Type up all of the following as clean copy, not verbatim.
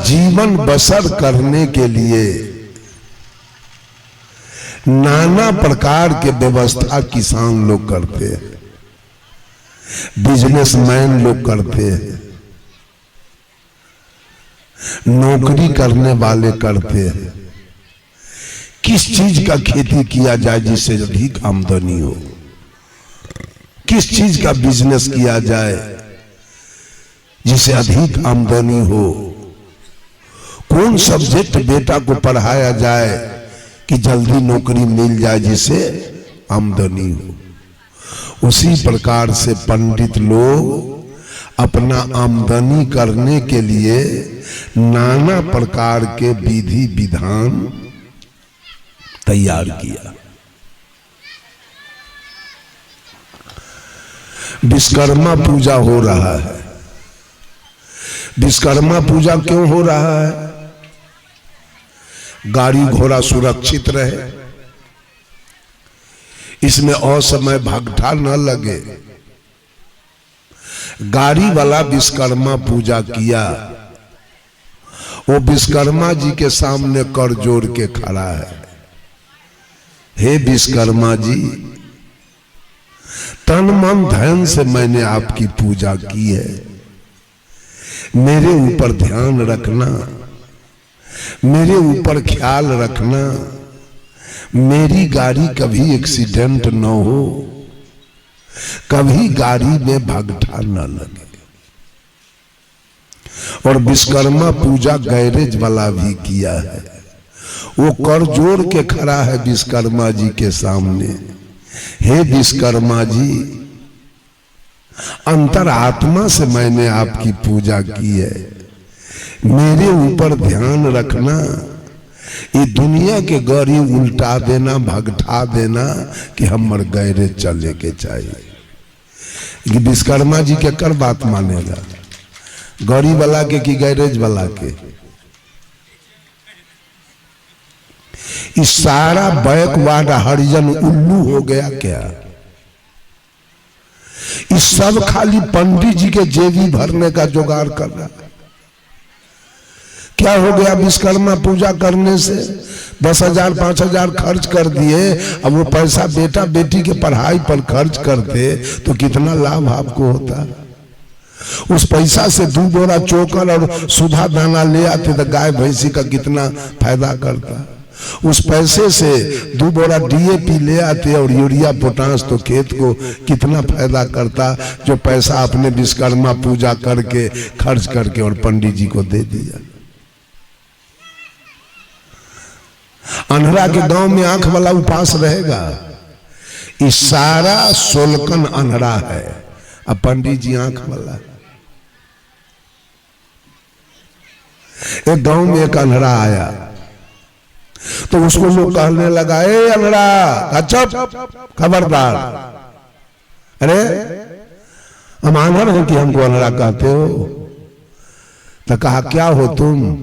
जीवन बसर करने के लिए नाना प्रकार के व्यवस्था किसान लोग करते हैं, बिजनेसमैन लोग करते हैं, नौकरी करने वाले करते हैं। किस चीज का खेती किया जाए जिससे अधिक आमदनी हो, किस चीज का बिजनेस किया जाए जिसे अधिक आमदनी हो, कौन सब्जेक्ट बेटा को पढ़ाया जाए कि जल्दी नौकरी मिल जाए जिससे आमदनी हो। उसी प्रकार से पंडित लोग अपना आमदनी करने के लिए नाना प्रकार के विधि विधान तैयार किया। विश्वकर्मा पूजा हो रहा है। विश्वकर्मा पूजा क्यों हो रहा है? गाड़ी घोड़ा सुरक्षित रहे, इसमें असमय भगठा न लगे। गाड़ी वाला विश्वकर्मा पूजा किया, वो विश्वकर्मा जी के सामने कर जोड़ के खड़ा है, हे विश्वकर्मा जी, तन मन धन से मैंने आपकी पूजा की है, मेरे ऊपर ध्यान रखना, मेरे ऊपर ख्याल रखना, मेरी गाड़ी कभी एक्सीडेंट न हो, कभी गाड़ी में भगठा न लगे। और विश्वकर्मा पूजा गैरेज वाला भी किया है, वो कर जोड़ के खड़ा है विश्वकर्मा जी के सामने, हे विश्वकर्मा जी, अंतरात्मा से मैंने आपकी पूजा की है, मेरे ऊपर ध्यान रखना, ये दुनिया के गाड़ी उल्टा देना, भगठा देना कि हमर गैरेज चले के चाहिए। विश्वकर्मा जी के कर बात मानेगा, गाड़ी वाला के कि गैरेज वाला के? इस सारा बैकवर्ड हरिजन उल्लू हो गया क्या? इस सब खाली पंडित जी के जेबी भरने का जुगाड़ कर रहा है। क्या हो गया? विश्वकर्मा पूजा करने से 10,000 5,000 खर्च कर दिए, अब वो पैसा बेटा बेटी के पढ़ाई पर खर्च करते तो कितना लाभ आपको होता। उस पैसा से 2 बोरा चोकर और सुधा दाना ले आते तो गाय भैंसी का कितना फायदा करता। उस पैसे से 2 बोरा DAP ले आते और यूरिया पोटास तो खेत को कितना फायदा करता, जो पैसा अपने विश्वकर्मा पूजा करके खर्च करके और पंडित जी को दे दिया। अंधरा के गांव में आंख वाला उपास रहेगा, इस सारा सोलकन अंधरा है, अब पंडित जी आंख वाला। एक गांव में एक अंधरा आया तो उसको लोग कहने लगा, ए अंधरा, चुप, खबरदार, अरे हम आंधर हैं कि हमको अंधरा कहते हो? तो कहा क्या हो तुम?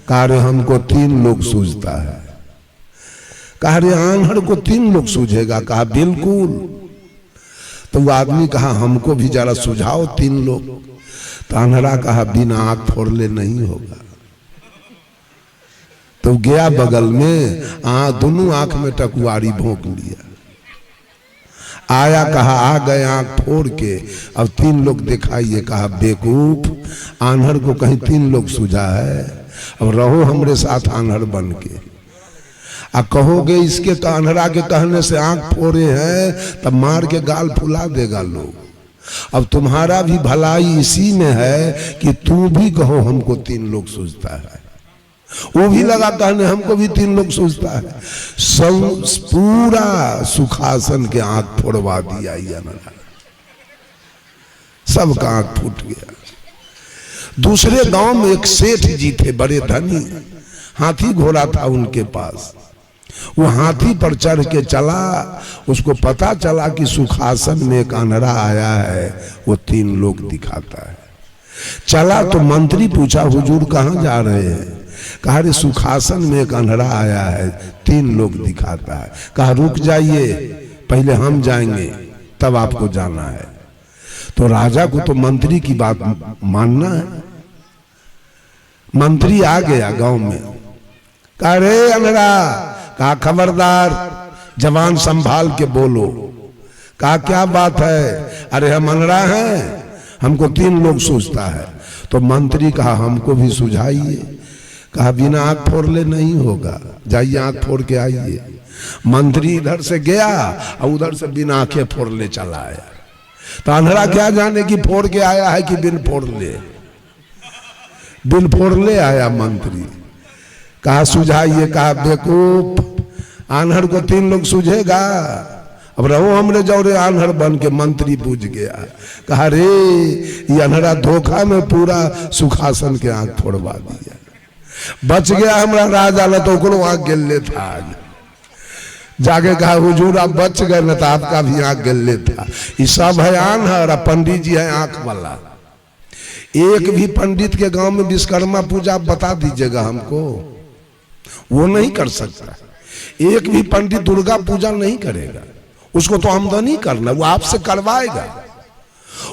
कहा रे हमको 3 लोग सूझता है। कहा रे आंधर को 3 लोग सूझेगा? कहा बिल्कुल। तो वो आदमी कहा हमको भी जरा सुझाओ 3 लोग। तो अंधरा कहा बिना आंख फोड़ले नहीं होगा। तो गया बगल में, दोनों आंख में टकुआरी भोंक लिया, आया, कहा आ गए आंख फोड़ के, अब 3 लोग दिखाइए। कहा बेवकूफ, आंधर को कहीं 3 लोग सूझा है? अब रहो हमरे साथ आंधर बन के, आ कहोगे इसके तो अंधरा के कहने से आंख फोड़े हैं, तब मार के गाल फुला देगा लोग। अब तुम्हारा भी भलाई इसी में है कि तू भी कहो हमको 3 लोग सूझता है, वो भी लगा कहने हमको भी 3 लोग सूझता है। सब पूरा सुखासन के आंख फोड़वा दिया, सबका आंख फूट गया। दूसरे गांव में एक सेठ जी थे, बड़े धनी, हाथी घोड़ा था उनके पास। वो हाथी पर चढ़ के चला, उसको पता चला कि सुखासन में एक अंधरा आया है, वो 3 लोग दिखाता है। चला तो मंत्री पूछा, हुजूर कहाँ जा रहे हैं? कहा रे सुखासन में एक अंधरा आया है, 3 लोग दिखाता है। कहा रुक जाइए, पहले हम जाएंगे तब आपको जाना है। तो राजा को तो मंत्री की बात मानना है। मंत्री आ गया गांव में, कहा रे अनड़ा, कहा खबरदार जवान संभाल के बोलो। कहा क्या बात है? अरे हम अनड़ा हैं, हमको 3 लोग सोचता है। तो मंत्री कहा हमको भी सुझाइए। कहा बिना आंख फोड़ ले नहीं होगा, जाइए आंख फोड़ के आइए। मंत्री इधर से गया और उधर से बिना आंखें फोड़ ले चला आया। तो अनड़ा क्या जाने कि फोड़ के आया है कि बिन फोड़ ले, बिन फोड़ ले आया मंत्री। कहा सुझाइए। कहा बेवकूफ, आन्हर को 3 लोग सूझेगा, अब रहो हमरे जौरे आन्हर बन के। मंत्री पूछ गया, कहा रे ये अनहरा धोखा में पूरा सुखासन के आंख फोड़वा दिया, बच गया हमरा राजा न तो ओकरो आंख गिल्ले था। जाके कहा हुजूर आप बच गए न तो आपका भी आंख गिल्ले था। ये सब है आन्हर, पंडित जी है आंख वाला। एक भी पंडित के गांव में विश्वकर्मा पूजा बता दीजिएगा हमको, वो नहीं कर सकता। एक भी पंडित दुर्गा पूजा नहीं करेगा, उसको तो आमदनी करना, वो आपसे करवाएगा,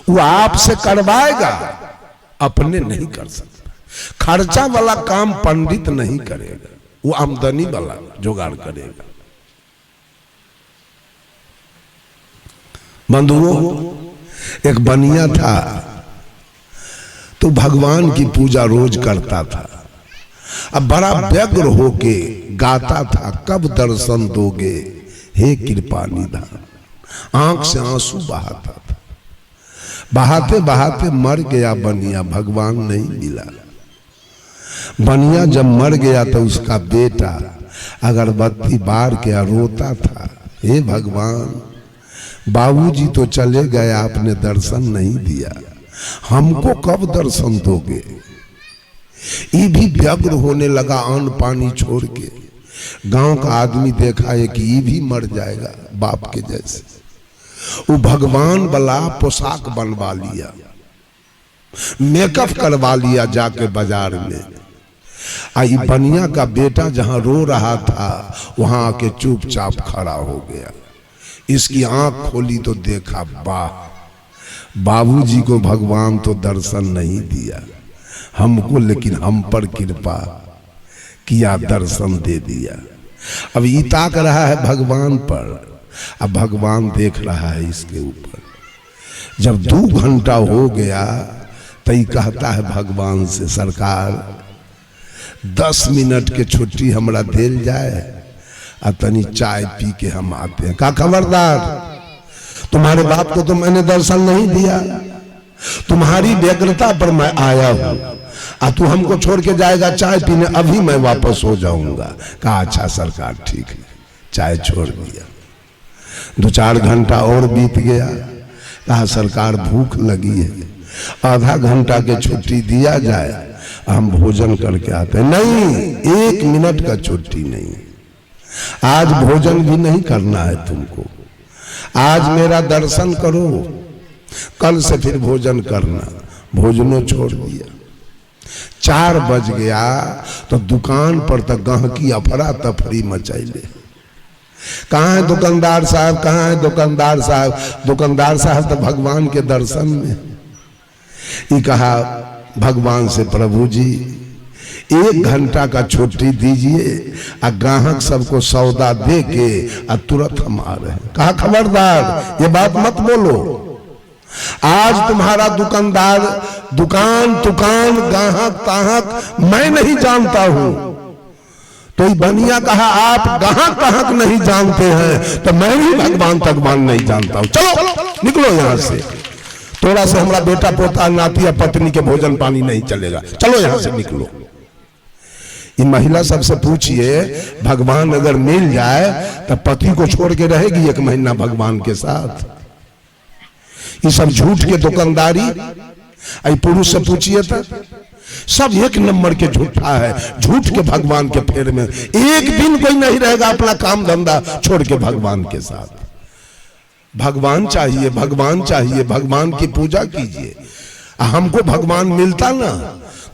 वो आपसे करवाएगा, अपने नहीं कर सकता। खर्चा वाला काम पंडित नहीं करेगा, वो आमदनी वाला जुगाड़ करेगा। बंधुओं, एक बनिया था तो भगवान की पूजा रोज करता था। अब बड़ा व्यग्र होके गाता था, कब दर्शन दोगे हे कृपा निधान। आंख से आंसू बहाता था, बहाते बहाते मर गया बनिया, भगवान नहीं मिला। बनिया जब मर गया तो उसका बेटा अगरबत्ती बार के रोता था, हे भगवान बाबूजी तो चले गए, आपने दर्शन नहीं दिया, हमको कब दर्शन दोगे। ये भी व्यग्र होने लगा, अन्न पानी छोड़ के। गांव का आदमी देखा है कि ये भी मर जाएगा बाप के जैसे। वो भगवान वाला पोशाक बनवा लिया, मेकअप करवा लिया जाके बाजार में। आई बनिया का बेटा जहां रो रहा था वहां आके चुपचाप खड़ा हो गया। इसकी आंख खोली तो देखा, वाह बाबूजी को भगवान तो दर्शन नहीं दिया, हमको लेकिन हम पर कृपा किया, दर्शन दे दिया। अब ये ताक रहा है भगवान पर, अब भगवान देख रहा है इसके ऊपर। जब 2 घंटा हो गया तो कहता है भगवान से, सरकार 10 मिनट के छुट्टी हमरा देल जाए, और तनी चाय पी के हम आते हैं। का खबरदार, तुम्हारे बाप को तो मैंने दर्शन नहीं दिया, तुम्हारी व्यग्रता पर मैं आया हूं, और तू हमको छोड़ के जाएगा चाय पीने, अभी मैं वापस हो जाऊंगा। कहा अच्छा सरकार ठीक है, चाय छोड़ दिया। 2-4 घंटा और बीत गया। कहा सरकार भूख लगी है, आधा घंटा के छुट्टी दिया जाए, हम भोजन करके आते हैं। नहीं, 1 मिनट का छुट्टी नहीं, आज भोजन भी नहीं करना है तुमको, आज मेरा दर्शन करो, कल से फिर भोजन करना। भोजनों छोड़ दिया। 4 बज गया तो दुकान पर तक गहकी अफरा तफरी मचाइले। कहाँ है दुकानदार साहब, कहाँ है दुकानदार साहब? दुकानदार साहब तो भगवान के दर्शन में। ये कहा भगवान से, प्रभु जी 1 घंटा का छुट्टी दीजिए, और ग्राहक सबको सौदा दे के और तुरंत हम आ रहे हैं। कहा खबरदार ये बात मत बोलो, आज तुम्हारा दुकानदार दुकान ग्राहक ताहक मैं नहीं जानता हूं। तो बनिया कहा आप ग्राहक नहीं जानते हैं तो मैं भी भगवान नहीं जानता हूं, चलो निकलो यहां से, थोड़ा सा हमारा बेटा पोता नाती या पत्नी के भोजन पानी नहीं चलेगा, चलो यहां से निकलो। ये महिला सबसे पूछिए, भगवान अगर मिल जाए तो पति को छोड़ के रहेगी 1 महीना भगवान के साथ? ये सब झूठ के दुकानदारी। आई पुरुष से पूछिए तो सब 1 नंबर के झूठा है, झूठ के भगवान के फेर में। एक दिन कोई नहीं रहेगा अपना काम धंधा छोड़ के भगवान के साथ। भगवान चाहिए, भगवान चाहिए, भगवान की पूजा कीजिए। हमको भगवान मिलता ना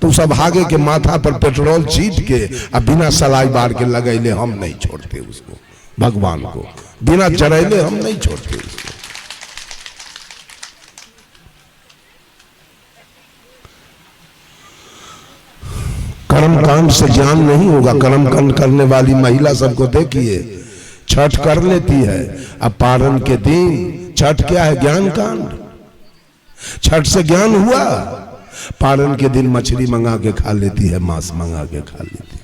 तो सब आगे के माथा पर पेट्रोल छीट के अब बिना सलाई बार के लगैले हम नहीं छोड़ते उसको, भगवान को बिना जरैले हम नहीं छोड़ते उसको। कर्म कांड से ज्ञान नहीं होगा। कर्म कांड करने वाली महिला सबको देखिए, छठ कर लेती है। अब पारण के दिन छठ क्या है? ज्ञान कांड। छठ से ज्ञान हुआ। पारण के दिन मछली मंगा के खा लेती है, मांस मंगा के खा लेती है,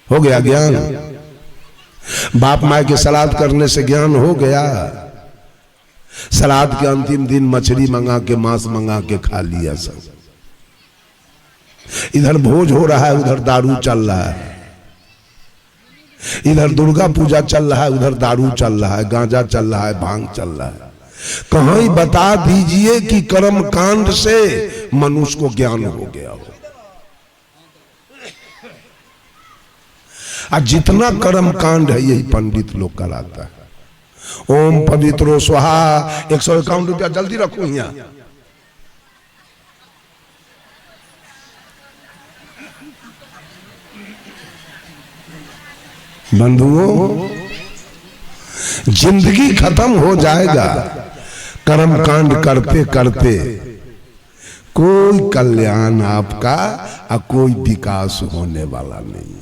हो गया ज्ञान। बाप माँ के सलाद करने से ज्ञान हो गया। सलाद के अंतिम दिन मछली मंगा के, मांस मंगा के खा लिया सब। इधर भोज हो रहा है, उधर दारू चल रहा है। इधर दुर्गा पूजा चल रहा है, उधर दारू चल रहा है, गांजा चल रहा है, भांग चल रहा है। कहीं बता दीजिए कि कर्म कांड से मनुष्य को ज्ञान हो गया हो। और जितना कर्म कांड है यही पंडित लोग कराता है। ओम पवित्रो स्वाहा। 151 रुपया जल्दी रखो यहाँ। बंधुओं, जिंदगी खत्म हो जाएगा कर्म कांड करते करते। कोई कल्याण आपका और कोई विकास होने वाला नहीं।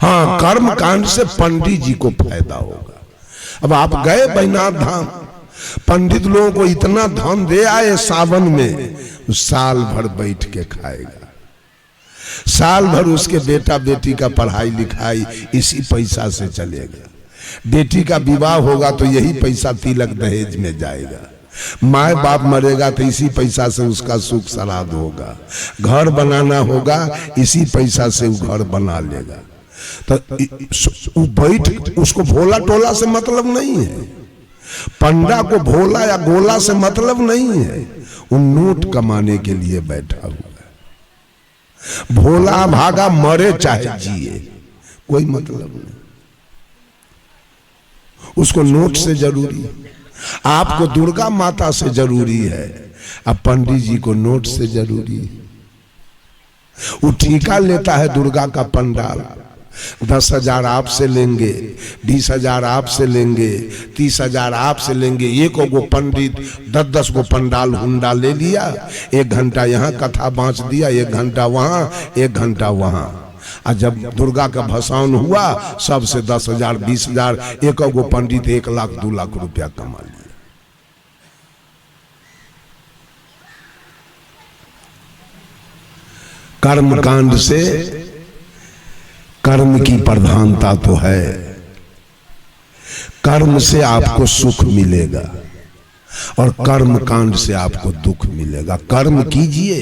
हाँ, कर्म कांड से पंडित जी को फायदा होगा। अब आप गए बैजनाथ धाम, पंडित लोगों को इतना धन दे आए सावन में, साल भर बैठ के खाएगा। साल भर उसके बेटा बेटी का पढ़ाई लिखाई इसी पैसा से चलेगा। बेटी का विवाह होगा तो यही पैसा तिलक दहेज में जाएगा। माँ बाप मरेगा तो इसी पैसा से उसका सुख श्राद्ध होगा। घर बनाना होगा, इसी पैसा से वो घर बना लेगा। तो बैठ, उसको भोला टोला से मतलब नहीं है। पंडा को भोला या गोला से मतलब नहीं है। वो नोट कमाने के लिए बैठा हुआ है। भोला भागा मरे चाहे जिए, कोई मतलब नहीं। उसको नोट से जरूरी है। आपको दुर्गा माता से जरूरी है, अब पंडित जी को नोट से जरूरी है। वो ठीका लेता है दुर्गा का पंडाल। 10,000 आपसे लेंगे, 20,000 आपसे लेंगे, 30,000 आपसे लेंगे। एक गो पंडित 10-10 गो पंडाल हुंडा ले लिया। 1 घंटा यहाँ कथा बाँच दिया, 1 घंटा वहाँ, 1 घंटा वहाँ। और जब दुर्गा का भसावन हुआ, सबसे 10,000 20,000, एक गो पंडित 1 लाख 2 लाख रुपया कमा लिया। कर्म कांड से कर्म की प्रधानता तो है। कर्म से आपको सुख मिलेगा और कर्म कांड से आपको दुख मिलेगा। कर्म कीजिए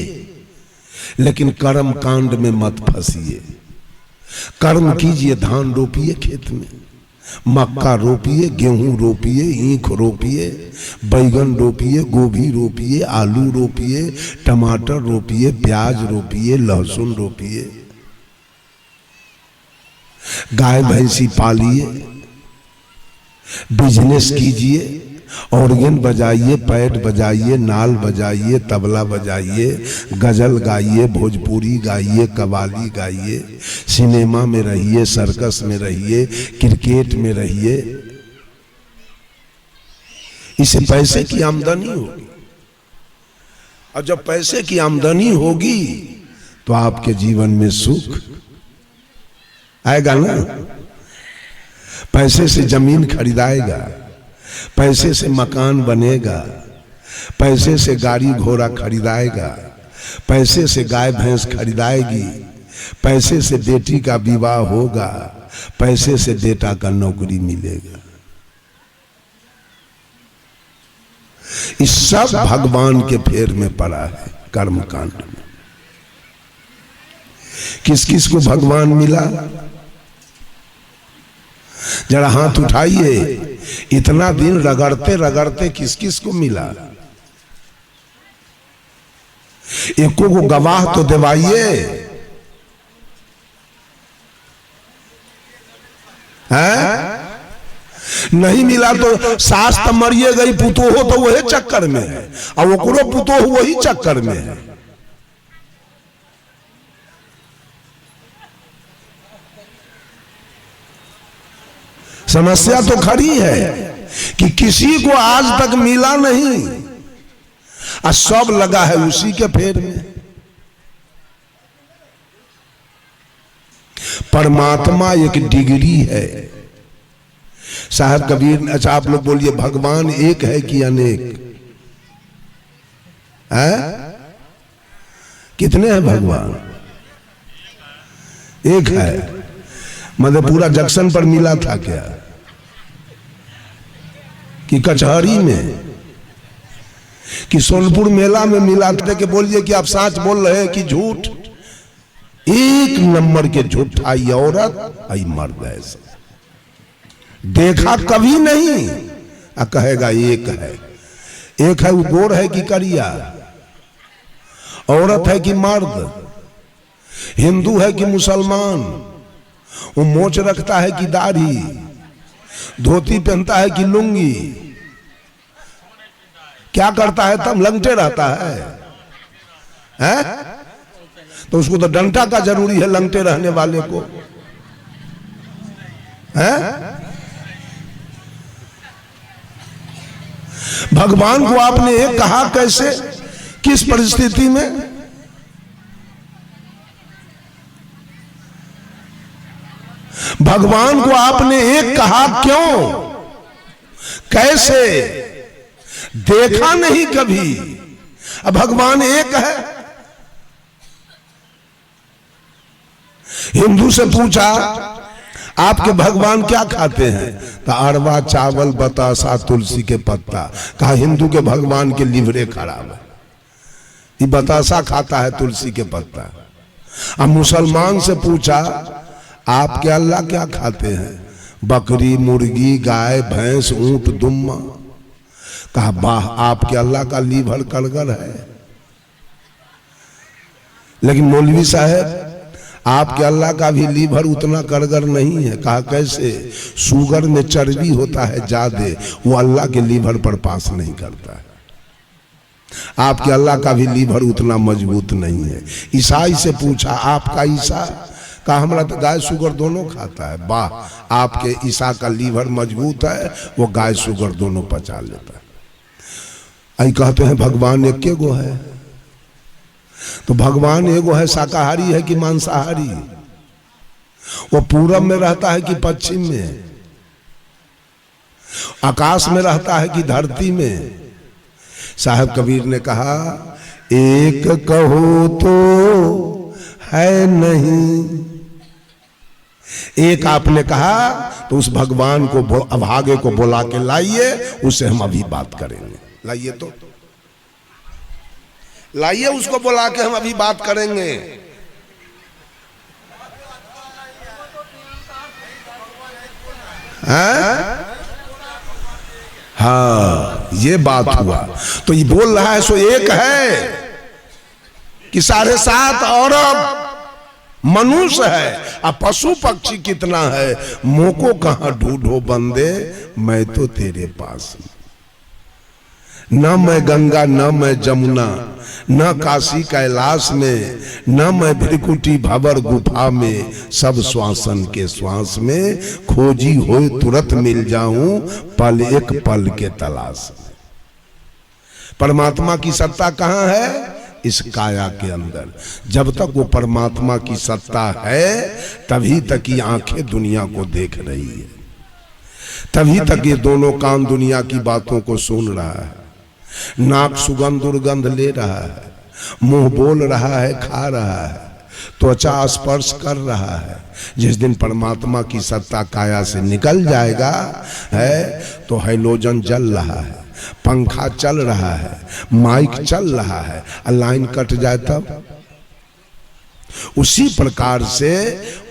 लेकिन कर्म कांड में मत फंसिए। कर्म कीजिए, धान रोपिए खेत में, मक्का रोपिए, गेहूं रोपिए, ईख रोपिए, बैगन रोपिए, गोभी रोपिए, आलू रोपिए, टमाटर रोपिए, प्याज रोपिए, लहसुन रोपिए, गाय भैंसी पालिए, बिजनेस कीजिए, ऑर्गन बजाइए, पैड बजाइए, नाल बजाइए, तबला बजाइए, गजल गाइए, भोजपुरी गाइए, कव्वाली गाइए, सिनेमा में रहिए, सर्कस में रहिए, क्रिकेट में रहिए। इससे पैसे की आमदनी होगी और जब पैसे की आमदनी होगी तो आपके जीवन में सुख आएगा ना। पैसे से जमीन खरीदाएगा, पैसे से मकान बनेगा, पैसे से गाड़ी घोड़ा खरीदाएगा, पैसे से गाय भैंस खरीदाएगी, पैसे से बेटी का विवाह होगा, पैसे से बेटा का नौकरी मिलेगा। इस सब भगवान के फेर में पड़ा है कर्म कांड में। किस किस को भगवान मिला? जरा हाथ उठाइए। इतना दिन रगड़ते रगड़ते किस किस को मिला? एको को गवाह तो दिवाइए। हैं? नहीं मिला तो सास तो मरिए गई, पुतोह तो वही चक्कर में है और ओकरो पुतोह वही चक्कर में है। समस्या तो खड़ी है कि किसी को आज तक मिला नहीं और सब लगा है उसी के फेर में। परमात्मा एक डिग्री है। साहब कबीर, अच्छा आप लोग बोलिए, भगवान एक है कि अनेक है? कितने हैं भगवान? एक है। मतलब पूरा जंक्शन पर मिला था क्या कि कचहरी में कि सोनपुर मेला में मिला था? कि बोलिए कि आप सच बोल रहे हैं कि झूठ? एक नंबर के झूठ। आई औरत आई मर्द ऐसा देखा कभी नहीं। कहेगा एक है। एक है वो गोर है कि करिया, औरत है कि मर्द, हिंदू है कि मुसलमान, वो मोच रखता है कि दाढ़ी, धोती पहनता है कि लुंगी, क्या करता है तब लंगटे रहता है? तो उसको तो डंडा का जरूरी है लंगटे रहने वाले को, है? भगवान को आपने एक कहा कैसे, किस परिस्थिति में? भगवान को आपने एक कहा क्यों, कैसे? देखा नहीं कभी। अब भगवान एक है। हिंदू से पूछा आपके भगवान क्या खाते हैं? तो अरवा चावल बतासा तुलसी के पत्ता। कहा हिंदू के भगवान के लिवरे खराब है, ये बतासा खाता है तुलसी के पत्ता। अब मुसलमान से पूछा आपके अल्लाह क्या खाते हैं? बकरी, मुर्गी, गाय, भैंस, ऊंट, दुम्मा। कहा वाह, आपके अल्लाह का लीवर कड़गर है। लेकिन मौलवी साहब आपके अल्लाह का भी लीवर उतना कड़गर नहीं है। कहा कैसे? शुगर में चर्बी होता है ज्यादा, वो अल्लाह के लीवर पर पास नहीं करता है। आपके अल्लाह का भी लीवर उतना मजबूत नहीं है। ईसाई से पूछा आपका ईसा? कहा हमारा तो गाय शुगर दोनों खाता है। वाह, आपके ईसा का लीवर मजबूत है, वो गाय शुगर दोनों पचा लेता है। आई कहते हैं भगवान एक गो है। तो भगवान एगो है, शाकाहारी है कि मांसाहारी? वो पूरब में रहता है कि पश्चिम में? आकाश में रहता है कि धरती में? साहब कबीर ने कहा एक कहो तो है नहीं। एक आपने कहा तो उस भगवान को अभागे को बुला के लाइए, उससे हम अभी बात करेंगे। लाइए तो लाइए, उसको बुला के हम अभी बात करेंगे। हाँ, ये बात हुआ। तो ये बोल रहा है सो एक है कि 7.5 अरब मनुष्य है। अब पशु पक्षी कितना है? मोको कहां ढूंढो बंदे, मैं तो तेरे पास हूं। न मैं गंगा, न मैं जमुना, न काशी कैलाश में, न मैं भृकुटी भंवर गुफा में, सब श्वासन के श्वास में, खोजी होए तुरंत मिल जाऊं, पल एक पल के तलाश में। परमात्मा की सत्ता कहां है? इस काया के अंदर। जब तक वो परमात्मा की सत्ता है तभी तक ये आंखें दुनिया को देख रही है, तभी तक ये दोनों कान दुनिया की बातों को सुन रहा है, नाक सुगंध दुर्गंध ले रहा है, मुंह बोल रहा है, खा रहा है, त्वचा स्पर्श कर रहा है। जिस दिन परमात्मा की सत्ता काया से निकल जाएगा है तो हैलोजन जल रहा है, पंखा चल रहा है, माइक चल रहा है, लाइन कट जाए तब। उसी प्रकार से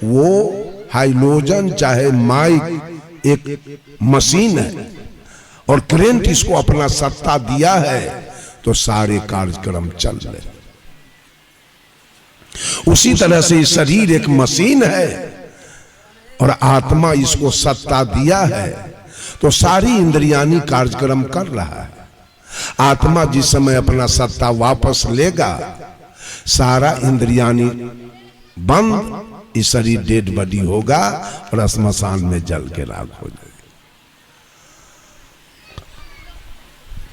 वो हाइलोजन चाहे माइक एक मशीन है और करंट इसको अपना सत्ता दिया है तो सारे कार्यक्रम चल रहे। उसी तरह से शरीर एक मशीन है और आत्मा इसको सत्ता दिया है तो सारी इंद्रियानी कार्यक्रम कर रहा है। आत्मा जिस समय अपना सत्ता वापस लेगा सारा इंद्रियानी बंद, इस शरीर डेड बॉडी होगा और श्मशान में जल के राख हो जाएगा।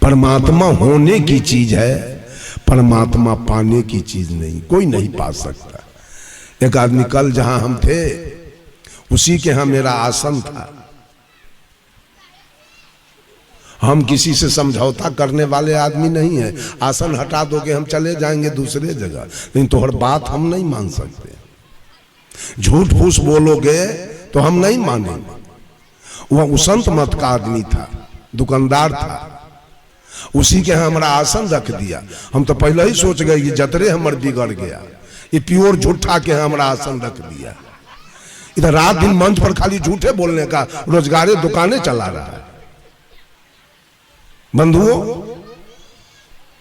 परमात्मा होने की चीज है, परमात्मा पाने की चीज नहीं, कोई नहीं पा सकता। एक आदमी कल जहां हम थे उसी के यहां मेरा आसन था। हम किसी से समझौता करने वाले आदमी नहीं है। आसन हटा दोगे हम चले जाएंगे दूसरे जगह, लेकिन तोहर बात हम नहीं मान सकते। झूठ फूस बोलोगे तो हम नहीं मानेंगे। वह उसंत मत का आदमी था, दुकानदार था, उसी के यहाँ हमारा आसन रख दिया। हम तो पहले ही सोच गए कि जतरे हमर बिगड़ गया, ये प्योर झूठा के हमारा आसन रख दिया। इधर रात दिन मंच पर खाली झूठे बोलने का रोजगार दुकानें चला रहा है। बंधुओं,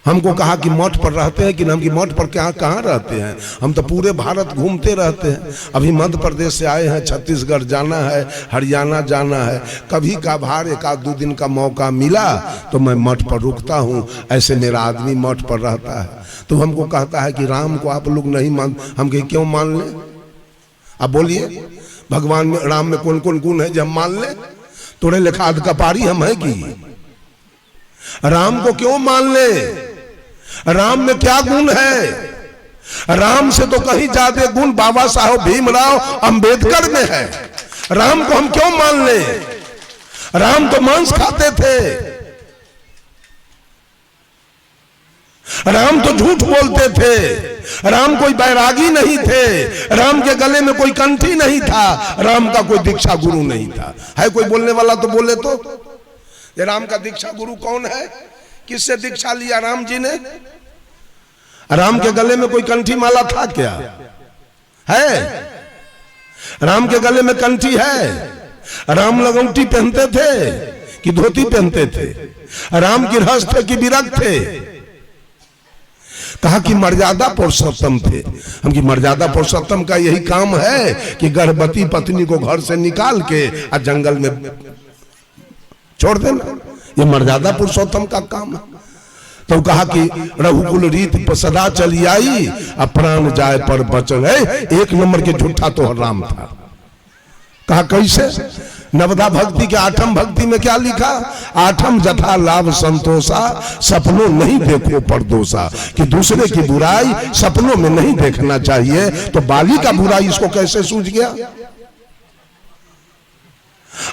हमको कहा कि मठ पर रहते हैं कि हम कि मठ पर क्या कहाँ रहते हैं, हम तो पूरे भारत घूमते रहते हैं। अभी मध्य प्रदेश से आए हैं, छत्तीसगढ़ जाना है, हरियाणा जाना है। कभी कभार एक आध 2 दिन का मौका मिला तो मैं मठ पर रुकता हूँ। ऐसे मेरा आदमी मठ पर रहता है। तो हमको कहता है कि राम को आप लोग नहीं मान। हम कहीं क्यों मान लें? अब बोलिए, भगवान में राम में कौन कौन गुण है जो हम मान लें? तोड़े लेखा अधकपारी हम है कि राम को क्यों मान ले? राम में क्या गुण है? राम से तो कहीं ज्यादा गुण बाबा साहब भीमराव अंबेडकर में है। राम को हम क्यों मान ले? राम तो मांस खाते थे, राम तो झूठ बोलते थे, राम कोई बैरागी नहीं थे, राम के गले में कोई कंठी नहीं था, राम का कोई दीक्षा गुरु नहीं था। है कोई बोलने वाला तो बोले तो। ये राम का दीक्षा गुरु कौन है? किससे दीक्षा लिया राम जी ने? राम के गले में कोई कंठी माला था क्या? है? राम के गले में कंठी है? राम लगौटी पहनते थे कि धोती पहनते थे? राम गृहस्थ थे कि विरक्त थे? कहा कि मर्यादा पुरुषोत्तम थे। हम की मर्यादा पुरुषोत्तम का यही काम है कि गर्भवती पत्नी को घर से निकाल के और जंगल में छोड़ देना। ये मर्यादा पुरुषोत्तम का काम है। तो कहा कि रघुकुल रीत सदा चली आई, अब प्राण जाए पर बचन है। 1 नंबर के झूठा तो राम था। कहा कैसे? नवदा भक्ति के 8म भक्ति में क्या लिखा? 8म जथा लाभ संतोषा, सपनों नहीं देखो परदोषा। कि दूसरे की बुराई सपनों में नहीं देखना चाहिए। तो बाली का बुराई इसको कैसे सूझ गया?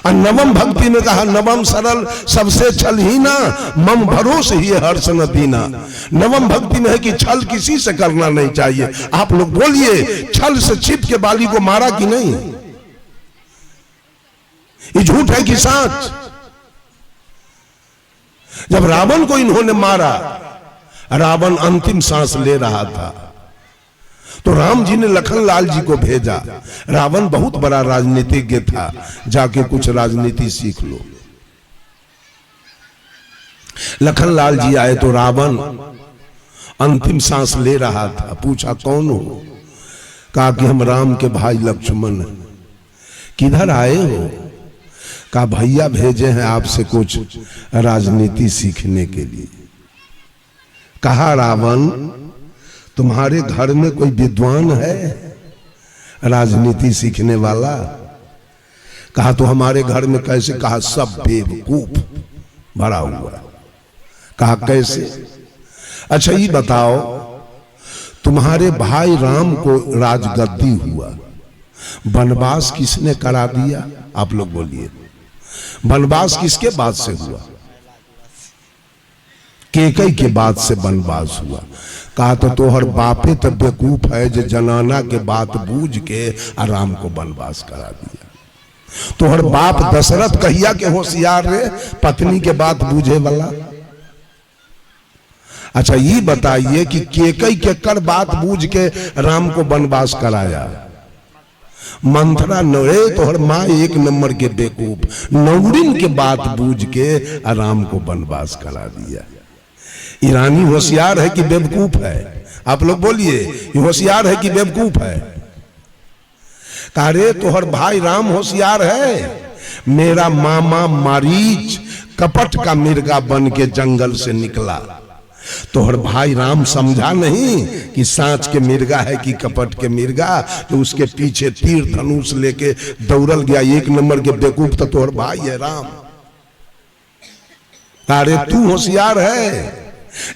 और 9म भक्ति में कहा नवम सरल सबसे छल ही ना, मम भरोस ही हर्ष न दीना। 9म भक्ति में है कि छल किसी से करना नहीं चाहिए। आप लोग बोलिए, छल से छिप के बाली को मारा कि नहीं? ये झूठ है कि सच? जब रावण को इन्होंने मारा, रावण अंतिम सांस ले रहा था, तो राम जी ने लखनलाल जी को भेजा। रावण बहुत बड़ा राजनीतिज्ञ था, जाके कुछ राजनीति सीख लो। लखनलाल जी आए तो रावण अंतिम सांस ले रहा था। पूछा कौन हो? कहा कि हम राम के भाई लक्ष्मण हैं। किधर आए हो? कहा भैया भेजे हैं आपसे कुछ राजनीति सीखने के लिए। कहा रावण तुम्हारे घर में कोई विद्वान है राजनीति सीखने वाला? कहा तो हमारे घर में कैसे? कहा सब बेवकूफ भरा हुआ। कहा कैसे? अच्छा ये बताओ, तुम्हारे भाई राम को राजगद्दी हुआ, वनवास किसने करा दिया? आप लोग बोलिए, वनवास किसके बाद से हुआ? केकई के बाद से वनवास हुआ। कहा तो तोहर बापे तो बेवकूफ है जो जनाना के बात बूझ के राम को वनवास करा दिया। तोहर बाप दशरथ कहिया के होशियार रे, पत्नी के बात बूझे वाला। अच्छा ये बताइए कि केकई के कर बात बूझ के राम को वनवास कराया? मंथरा नौरे तोहर माँ 1 नंबर के बेवकूफ, नौरिन के बात बूझ के राम को वनवास करा दिया। ईरानी होशियार है कि बेवकूफ है? आप लोग बोलिए, ये होशियार है कि बेवकूफ है? कहा रे तोहर भाई राम होशियार है। मेरा मामा मारीच कपट का मिर्गा बन के जंगल से निकला। तोहर भाई राम समझा नहीं कि सांच के मिर्गा है कि कपट के मिर्गा, तो उसके पीछे तीर धनुष लेके दौड़ल गया। 1 नंबर के बेवकूफ तो तोहर भाई है राम। अरे तू होशियार है,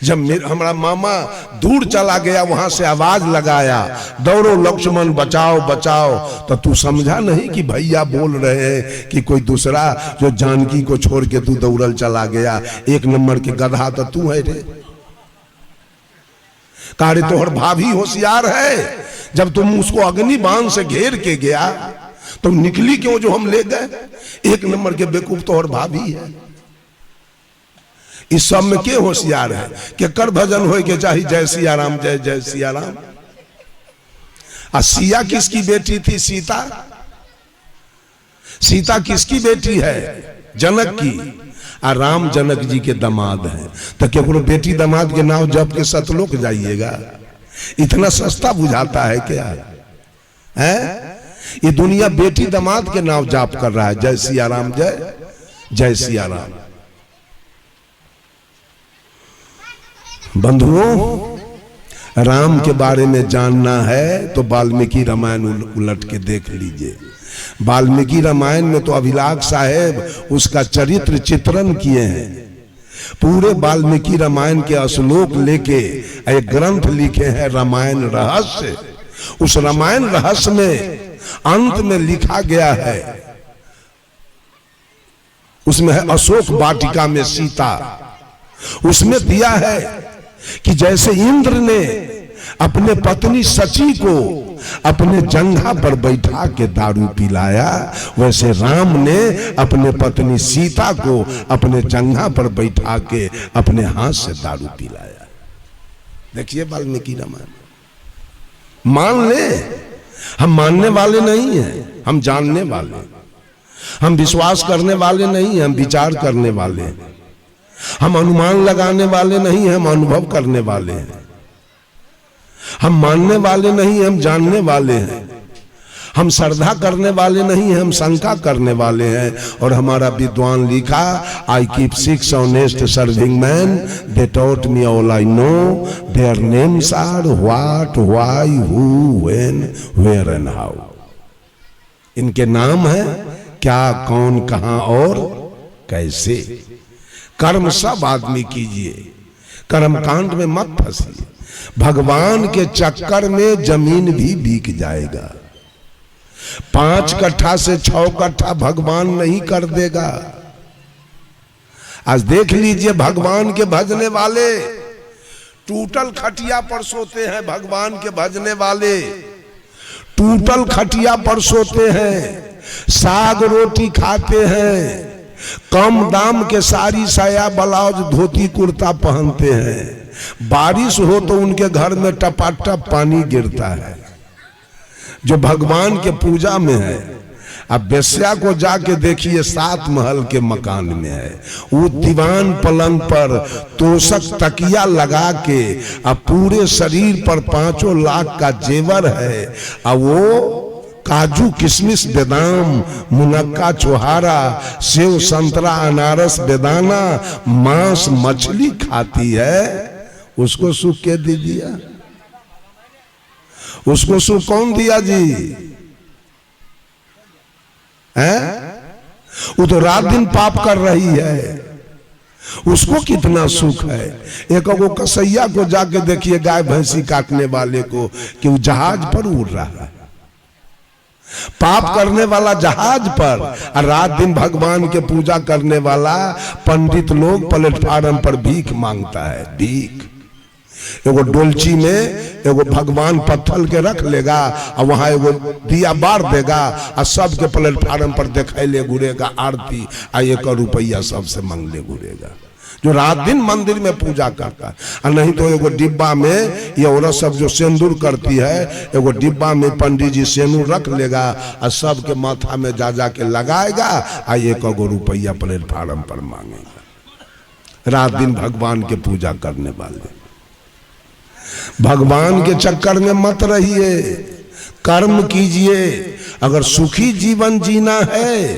जब हमारा मामा दूर चला गया, वहां से आवाज लगाया दौड़ो लक्ष्मण बचाओ बचाओ, तो तू समझा नहीं कि भैया बोल रहे हैं कि कोई दूसरा जो जानकी को छोड़ के तू दौड़ल चला गया। एक नंबर के गधा तो तू है रे। कारे तोहर भाभी होशियार है, जब तुम उसको अग्नि बाण से घेर के गया तो निकली क्यों जो हम ले गए। एक नंबर के बेवकूफ तोहर भाभी है। इस सब में के होशियार है कि कर भजन हो के चाहिए जय सिया राम जय जय सिया राम। आ सिया किसकी बेटी थी? सीता। सीता किसकी बेटी है? जनक की। आ राम जनक जी के दामाद हैं। तो केवल बेटी दामाद के नाम जप के सतलोक जाइएगा, इतना सस्ता बुझाता है क्या है? ये दुनिया बेटी दामाद के नाम जाप कर रहा है, जय सिया राम जय जय सिया राम। बंधुओं, राम के बारे में जानना है तो वाल्मीकि रामायण उलट के देख लीजिए। वाल्मीकि रामायण में तो अभिलाष साहेब उसका चरित्र चित्रण किए हैं। पूरे वाल्मीकि रामायण के श्लोक लेके एक ग्रंथ लिखे हैं रामायण रहस्य। उस रामायण रहस्य में अंत में लिखा गया है, उसमें है अशोक वाटिका में सीता। उसमें दिया है कि जैसे इंद्र ने अपने पत्नी सची को अपने जंघा पर बैठा के दारू पिलाया, वैसे राम ने अपने पत्नी सीता को अपने जंघा पर बैठा के अपने हाथ से दारू पिलाया। देखिए वाल्मीकि रामायण। मान ले, हम मानने वाले नहीं हैं, हम जानने वाले। हम विश्वास करने वाले नहीं हैं, हम विचार करने वाले हैं। हम अनुमान लगाने वाले नहीं हैं, हम अनुभव करने वाले हैं। हम मानने वाले नहीं हैं, हम जानने वाले हैं। हम श्रद्धा करने वाले नहीं हैं, हम शंका करने वाले हैं। और हमारा विद्वान लिखा, I keep 6 honest serving men, they taught me all I know, their names are what why who when where and how. इनके नाम है क्या, कौन, कहां और कैसे। कर्म सब आदमी कीजिए, कर्मकांड में मत फंसिए। भगवान के चक्कर में जमीन भी बिक जाएगा। 5 कट्ठा से 6 कट्ठा भगवान नहीं कर देगा। आज देख लीजिए भगवान के भजने वाले टूटल खटिया पर सोते हैं। भगवान के भजने वाले टूटल खटिया पर सोते हैं, साग रोटी खाते हैं, कम दाम के साड़ी साया ब्लाउज धोती कुर्ता पहनते हैं। बारिश हो तो उनके घर में टपाटप पानी गिरता है। जो भगवान के पूजा में है, अब बेस्या को जाके देखिए 7 महल के मकान में है। वो दीवान पलंग पर तोशक तकिया लगा के अब पूरे शरीर पर 5 लाख का जेवर है। अब वो काजू किशमिश बादाम मुनक्का छोहारा सेव संतरा अनारस बेदाना मांस मछली खाती है। उसको सुख के दे दिया? उसको सुख कौन दिया जी? हैं? वो तो रात दिन पाप कर रही है, उसको कितना सुख है। एक वो कसैया को जाके देखिए, गाय भैंसी काटने वाले को, कि वो जहाज पर उड़ रहा है, पाप करने वाला जहाज पर, और रात दिन भगवान के पूजा करने वाला पंडित लोग प्लेटफार्म पर भीख मांगता है। भीख एगो डोलची में एगो भगवान पत्थर के रख लेगा और वहां एगो दिया बार देगा और सबके प्लेटफार्म पर देखैले घूरेगा आरती, आ 1 रुपया सबसे मांगले घूरेगा, जो रात दिन मंदिर में पूजा करता है। और नहीं तो एगो डिब्बा में ये औरत सब जो सिंदूर करती है, एगो डिब्बा में पंडित जी सिंदूर रख लेगा और सबके माथा में जा जा के लगाएगा, आ 1 रुपया प्लेटफार्म पर मांगेगा। रात दिन भगवान के पूजा करने वाले। भगवान के चक्कर में मत रहिए, कर्म कीजिए। अगर सुखी जीवन जीना है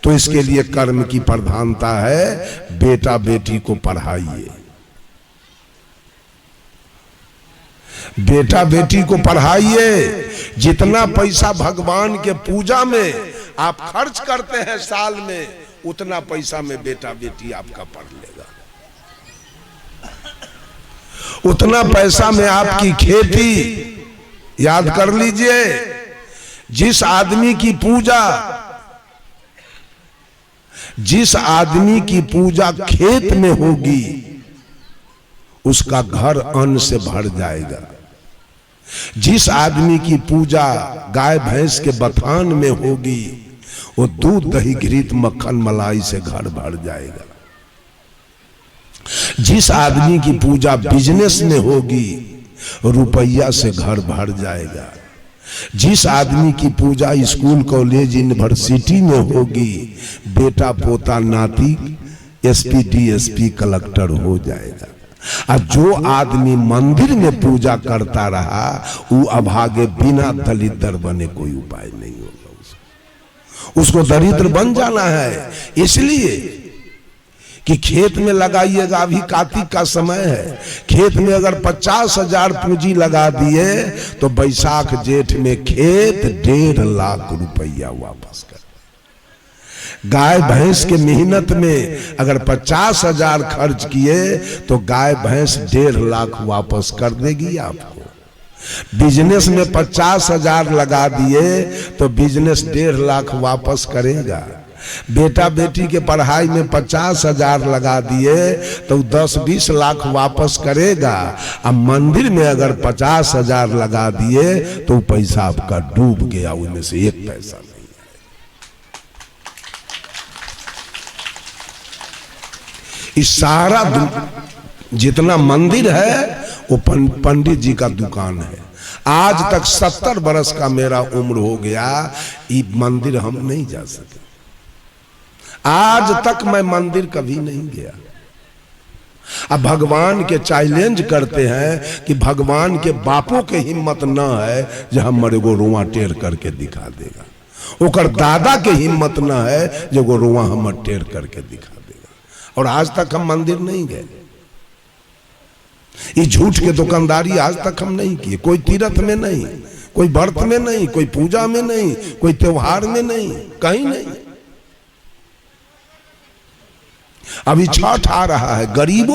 तो इसके लिए कर्म की प्रधानता है। बेटा बेटी को पढ़ाइए, बेटा बेटी को पढ़ाइए। जितना पैसा भगवान के पूजा में आप खर्च करते हैं साल में, उतना पैसा में बेटा बेटी आपका पढ़ लेगा। उतना पैसा में आपकी खेती, याद कर लीजिए, जिस आदमी की पूजा खेत में होगी उसका घर अन्न से भर जाएगा। जिस आदमी की पूजा गाय भैंस के बथान में होगी वो दूध दही घृत मक्खन मलाई से घर भर जाएगा। जिस आदमी की पूजा बिजनेस में होगी रुपया से घर भर जाएगा। जिस आदमी की पूजा स्कूल कॉलेज यूनिवर्सिटी में होगी बेटा पोता नाती एसपी डीएसपी कलेक्टर हो जाएगा। और जो आदमी मंदिर में पूजा करता रहा वो अभागे बिना दलिद्र बने कोई उपाय नहीं होगा। उसको दरिद्र बन जाना है। इसलिए कि खेत में लगाइएगा, अभी कार्तिक का समय है, खेत में अगर 50,000 पूंजी लगा दिए तो बैसाख जेठ में खेत 1.5 लाख रुपया वापस कर। गाय भैंस के मेहनत में अगर 50,000 खर्च किए तो गाय भैंस 1.5 लाख वापस कर देगी आपको। बिजनेस में 50,000 लगा दिए तो बिजनेस 1.5 लाख वापस करेगा। बेटा बेटी के पढ़ाई में 50,000 लगा दिए तो 10-20 लाख वापस करेगा। अब मंदिर में अगर 50,000 लगा दिए तो पैसा आपका डूब गया, उनमें से एक पैसा नहीं। इस सारा जितना मंदिर है वो पंडित जी का दुकान है। आज तक 70 बरस का मेरा उम्र हो गया, ये मंदिर हम नहीं जा सके। आज तक मैं मंदिर कभी नहीं गया। अब भगवान के चैलेंज करते हैं कि भगवान के बापों के हिम्मत न है जो हमरे को रुआ टेढ़ करके दिखा देगा। ओकर दादा के हिम्मत न है जो वो रुआ हम टेढ़ करके दिखा देगा। और आज तक हम मंदिर नहीं गए। ये झूठ के दुकानदारी आज तक हम नहीं किए। कोई तीर्थ में नहीं, कोई व्रत में नहीं, कोई पूजा में नहीं, कोई त्योहार में नहीं, कहीं नहीं। अभी छठ आ रहा है, गरीबों